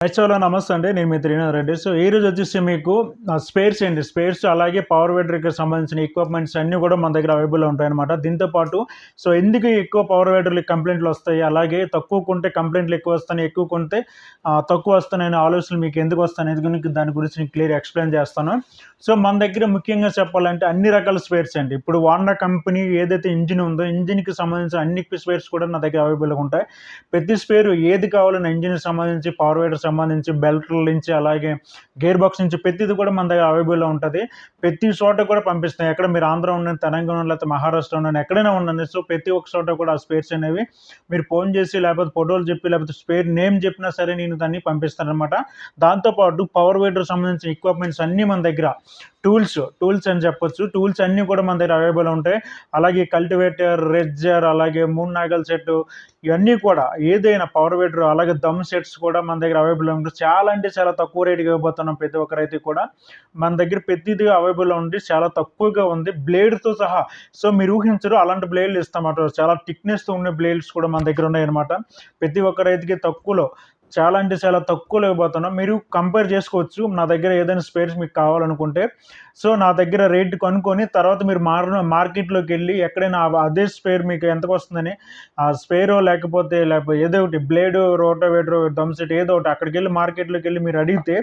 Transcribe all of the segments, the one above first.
Hello నమస్తే అండి. నేను మీ త్రినాథ్ రెడ్డి. సో ఈరోజు వచ్చేసి మీకు స్పేర్స్ అండి. స్పేర్స్ అలాగే పవర్ వైడర్‌కి సంబంధించిన ఎక్విప్‌మెంట్స్ అన్నీ కూడా మన దగ్గర అవైలబుల్‌లో ఉంటాయన్నమాట. దీంతో పాటు సో ఎందుకు ఎక్కువ పవర్ వైడర్‌లకి కంప్లెయింట్లు వస్తాయి, అలాగే తక్కువ కొంటే కంప్లెయింట్లు ఎక్కువ వస్తున్నాయి, ఎక్కువ కొంటే తక్కువ వస్తున్నాయనే ఆలోచనలు మీకు ఎందుకు వస్తాయనేది దాని గురించి నేను క్లియర్‌గా ఎక్స్‌ప్లెయిన్ చేస్తాను. సో మన దగ్గర ముఖ్యంగా చెప్పాలంటే అన్ని రకాల స్పేర్స్ అండి. ఇప్పుడు హోండా కంపెనీ ఏదైతే ఇంజిన్ ఉందో, ఇంజిన్‌కి సంబంధించిన అన్ని స్పేర్స్ కూడా నా దగ్గర అవైలబుల్‌గా ఉంటాయి. ప్రతి స్పేరు ఏది కావాలన్నా ఇంజిన్‌కి సంబంధించి, పవర్ వైడర్‌కి సంబంధించి, బెల్ట్‌ల నుంచి అలాగే గేర్ బాక్స్ నుంచి ప్రతిది కూడా మన దగ్గర అవైలబుల్‌లో ఉంటది. ప్రతి చోట కూడా పంపిస్తాం. ఎక్కడ మీరు ఆంధ్ర ఉండండి, తెలంగాణ లేకపోతే మహారాష్ట్ర ఉండండి, ఎక్కడైనా ఉండండి. సో ప్రతి ఒక్క చోట కూడా ఆ స్పేర్స్ అనేవి మీరు ఫోన్ చేసి లేకపోతే ఫోటోలు చెప్పి లేకపోతే స్పేర్ నేమ్ చెప్పినా సరే నేను దాన్ని పంపిస్తాననమాట. దాంతో పాటు పవర్ వైడర్‌కి సంబంధించిన ఎక్విప్‌మెంట్స్ అన్నీ మన దగ్గర టూల్స్ అని చెప్పొచ్చు. టూల్స్ అన్నీ కూడా మన దగ్గర అవైలబుల్ ఉంటాయి. అలాగే కల్టివేటర్, రెజ్జర్, అలాగే 3 నాగల్ సెట్టు, ఇవన్నీ కూడా ఏదైనా పవర్ వైడర్ అలాగే దమ్ సెట్స్ కూడా మన దగ్గర అవైలబుల్‌లో ఉంటాయి. చాలా అంటే చాలా తక్కువ రేటుకి ఇవ్వబోతున్నాం ప్రతి ఒక్క రైతుకి కూడా. మన దగ్గర ప్రతిది అవైలబుల్‌లో ఉంది. చాలా తక్కువగా ఉంది. బ్లేడ్‌తో సహా. సో మీరు ఊహించరు అలాంటి బ్లేడ్లు ఇస్తామట. చాలా థిక్‌నెస్‌తో ఉండే బ్లేడ్స్ కూడా మన దగ్గర ఉన్నాయన్నమాట. ప్రతి ఒక్క రైతుకి తక్కువలో చాలా అంటే చాలా తక్కువలో ఇవ్వబోతున్నాం. మీరు కంపేర్ చేసుకోవచ్చు. నా దగ్గర ఏదైనా స్పేర్స్ మీకు కావాలనుకుంటే. సో నా దగ్గర రేట్ కనుక్కొని తర్వాత మీరు మార్కెట్‌లోకెళ్ళి ఎక్కడైనా అదే స్పేర్ మీకు ఎంతకొస్తుందని లేకపోతే ఏదో ఒకటి బ్లేడు, రోటావేటర్, దమ్ సెట్ ఏదో ఒకటి అక్కడికెళ్ళి మార్కెట్‌లోకెళ్ళి మీరు అడిగితే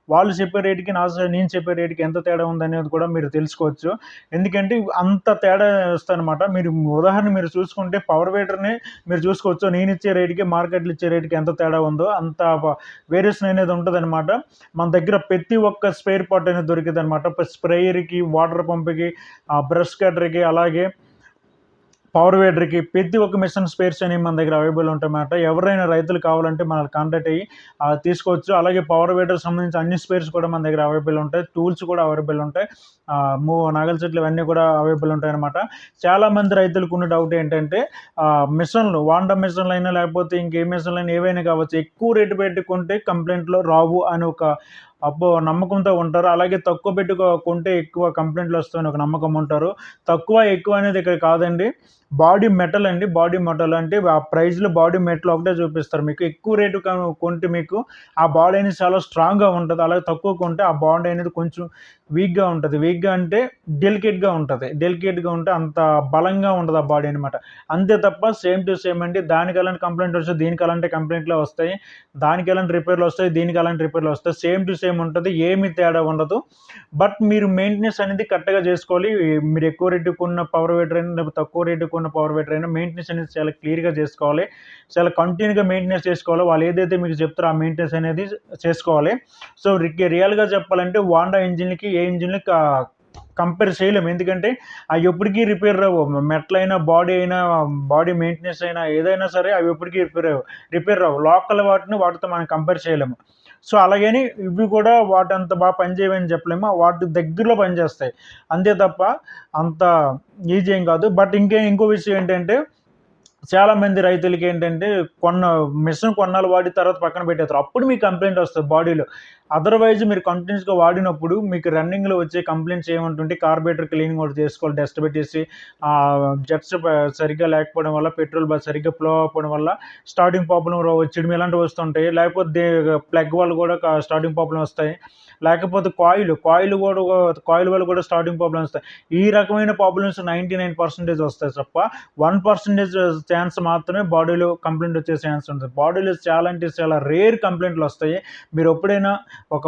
వాళ్ళు చెప్పే రేట్‌కి నేను చెప్పే రేట్‌కి ఎంత తేడా ఉందనేది కూడా మీరు తెలుసుకోవచ్చు. ఎందుకంటే అంత తేడా వస్తదనమాట. మీరు చూసుకుంటే పవర్ వైడర్‌ని మీరు చూసుకోవచ్చు. నేనిచ్చే రేట్‌కి, మార్కెట్‌లో ఇచ్చే రేట్‌కి ఎంత తేడా ఉందో అంత వేరియేషన్ అనేది ఉంటదనమాట. మన దగ్గర ప్రతి ఒక్క స్పేర్ పార్ట్ అనేది దొరికిద్దనమాట. స్ప్రేయర్‌కి, వాటర్ పంప్‌కి, బ్రష్ కట్టర్‌కి, అలాగే పవర్ వైడర్‌కి ప్రతి ఒక్క మిషన్ స్పేర్స్ అనేవి మన దగ్గర అవైలబుల్ ఉంటాయన్నమాట. ఎవరైనా రైతులు కావాలంటే మనల్ని కాంటాక్ట్ అయ్యి తీసుకోవచ్చు. అలాగే పవర్ వైడర్‌కి సంబంధించిన అన్ని స్పేర్స్ కూడా మన దగ్గర అవైలబుల్ ఉంటాయి. టూల్స్ కూడా అవైలబుల్ ఉంటాయి. నాగలి సెట్లు ఇవన్నీ కూడా అవైలబుల్ ఉంటాయన్నమాట. చాలామంది రైతులకున్న డౌట్ ఏంటంటే మిషన్లు హోండా మిషన్‌లైనా లేకపోతే ఇంకే మిషన్‌లైనా ఏవైనా కావచ్చు. ఎక్కువ రేటు పెట్టి కొంటే కంప్లెయింట్‌లు రావు అని ఒక నమ్మకంతో ఉంటారు. అలాగే తక్కువ పెట్టి కొంటే ఎక్కువ కంప్లెయింట్‌లు వస్తాయని ఒక నమ్మకం ఉంటారు. తక్కువ, ఎక్కువ అనేది ఇక్కడ కాదండి. బాడీ మెటల్ అండి. బాడీ మెటల్ అంటే ఆ ప్రైజ్‌లో బాడీ మెటల్ ఒకటే చూపిస్తారు మీకు. ఎక్కువ రేటు కొంటే మీకు ఆ బాడీ అనేది చాలా స్ట్రాంగ్‌గా ఉంటది. అలాగే తక్కువ కొంటే ఆ బాడీ అనేది కొంచెం వీక్‌గా ఉంటది. వీక్‌గా అంటే డెలికేట్‌గా ఉంటది. డెలికేట్‌గా ఉంటే అంత బలంగా ఉండదు ఆ బాడీ అనమాట. అంతే తప్ప సేమ్ టు సేమ్ అండి. దానికి ఎలాంటి కంప్లెయింట్ వస్తాయి, దీనికి అలాంటి కంప్లెయింట్‌లే వస్తాయి. దానికి ఎలాంటి రిపేర్‌లు వస్తాయి, దీనికి అలాంటి రిపేర్‌లు వస్తాయి. సేమ్ టు సేమ్ ఉంటది. ఏమి తేడా ఉండదు. బట్ మీరు మెయింటెనెన్స్ అనేది కరెక్ట్‌గా చేసుకోవాలి. మీరు ఎక్కువ రేటుకి కొన్న పవర్ వైడర్ అయినా, లేకపోతే తక్కువ రేటుకి కొన్న పవర్ వైడర్ అయినా మెయింటెనెన్స్ అనేది చాలా క్లియర్‌గా చేసుకోవాలి. చాలా కంటిన్యూగా మెయింటెనెన్స్ చేసుకోవాలి. వాళ్ళు ఏదైతే మీకు చెప్తారో ఆ మెయింటెనెన్స్ అనేది చేసుకోవాలి. సో రియల్‌గా చెప్పాలంటే హోండా ఇంజిన్‌లకి, ఏ ఇంజిన్‌లకి కంపేర్ చేయలేము. ఎందుకంటే అవి ఎప్పటికీ రిపేర్ రావు. మెటలైనా, బాడీ అయినా, బాడీ మెయింటెనెన్స్ అయినా ఏదైనా సరే అవి ఎప్పటికీ రిపేర్ రావు. లోకల్ వాటితో మనం కంపేర్ చేయలేము. సో అలాగని ఇవి కూడా వాటంత పనిచేయవని చెప్పలేము. వాటి దగ్గరలో పనిచేస్తాయి. అంతే తప్ప అంత ఈజీ ఏం కాదు. బట్ ఇంకో విషయం ఏంటంటే చాలామంది రైతులకేంటంటే మిషన్ కొన్నాళ్ళు వాడిన తర్వాత పక్కన పెట్టేస్తారు. అప్పుడు మీకు కంప్లెయింట్ వస్తది బాడీలో. అదర్‌వైజ్ మీరు కంటిన్యూస్‌గా వాడినప్పుడు మీకు రన్నింగ్‌లో వచ్చే కంప్లెయింట్స్ ఏమంటుంటే కార్బోరేటర్ క్లీనింగ్ ఒకటి చేసుకోవాలి డస్ట్ పెట్టేసి, జెట్స్ సరిగ్గా లేకపోవడం వల్ల, పెట్రోల్ సరిగ్గా ఫ్లో అవ్వకపోవడం వల్ల స్టార్టింగ్ ప్రాబ్లమ్ వచ్చేయడం ఇలాంటివి వస్తుంటాయి. లేకపోతే ప్లగ్ వల్ల కూడా స్టార్టింగ్ ప్రాబ్లమ్ వస్తాయి. లేకపోతే కాయిల్ వల్ల కూడా స్టార్టింగ్ ప్రాబ్లమ్స్ వస్తాయి. ఈ రకమైన ప్రాబ్లమ్స్ 99% వస్తాయి తప్ప 1% ఛాన్స్ మాత్రమే బాడీలో కంప్లెయింట్ వచ్చే ఛాన్స్ ఉంటుంది. బాడీలో చాలా అంటే చాలా రేర్ కంప్లెయింట్లు వస్తాయి. మీరు ఎప్పుడైనా ఒక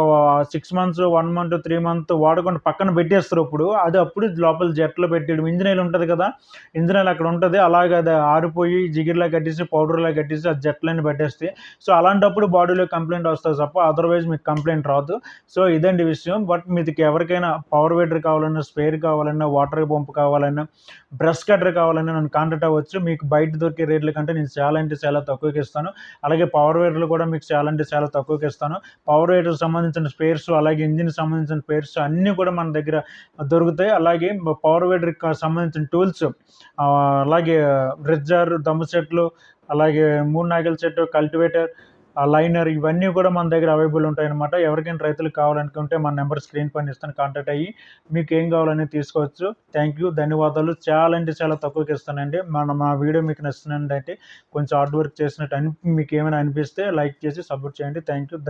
6 మంత్స్, 1 మంత్, 3 మంత్ వాడకుండా పక్కన పెట్టేస్తారు అప్పుడు. అప్పుడు లోపల జెట్‌లో పెట్టేయడం. ఇంజిన్ ఆయిల్ ఉంటది కదా! ఇంజిన్ ఆయిల్ అక్కడ ఉంటది. అలాగే అది ఆరిపోయి జిగిరిలా కట్టేసి, పౌడర్‌లా కట్టేసి ఆ జెట్‌లన్నీ పట్టేస్తాయి. సో అలాంటప్పుడు బాడీలో కంప్లెయింట్ వస్తది తప్ప అదర్‌వైజ్ మీకు కంప్లెయింట్ రాదు. సో ఇదండి విషయం. బట్ మీకు ఎవరికైనా పవర్ వైడర్ కావాలన్నా, స్పేర్ కావాలన్నా, వాటర్ పంప్ కావాలన్నా, బ్రష్ కట్టర్ కావాలన్నా నన్ను కాంటాక్ట్ అవ్వచ్చు. మీకు బయట దొరికే రేట్ల కంటే నేను చాలా అంటే చాలా తక్కువకి ఇస్తాను. అలాగే పవర్ వైడర్లు కూడా మీకు చాలా అంటే చాలా తక్కువకి ఇస్తాను. పవర్ వైడర్‌కి సంబంధించిన స్పేర్స్, అలాగే ఇంజిన్‌కి సంబంధించిన స్పేర్స్ అన్నీ కూడా మన దగ్గర దొరుకుతాయి. అలాగే పవర్ వైడర్‌కి సంబంధించిన టూల్స్, అలాగే రెజ్జర్, దమ్ము సెట్లు, అలాగే 3 నాగల్ సెట్, కల్టివేటర్, లైనర్ ఇవన్నీ కూడా మన దగ్గర అవైలబుల్ ఉంటాయన్నమాట. ఎవరికైనా రైతులకు కావాలనుకుంటే మన నంబర్ స్క్రీన్ పైన ఇస్తాను. కాంటాక్ట్ అయ్యి మీకేం కావాలనేది తీసుకోవచ్చు. Thank you. ధన్యవాదాలు. చాలా అంటే చాలా తక్కువకి ఇస్తానండి. మా వీడియో మీకు నచ్చినట్టయితే కొంచెం హార్డ్ వర్క్ చేసినట్టు మీకేమైనా అనిపిస్తే లైక్ చేసి సపోర్ట్ చేయండి. Thank you.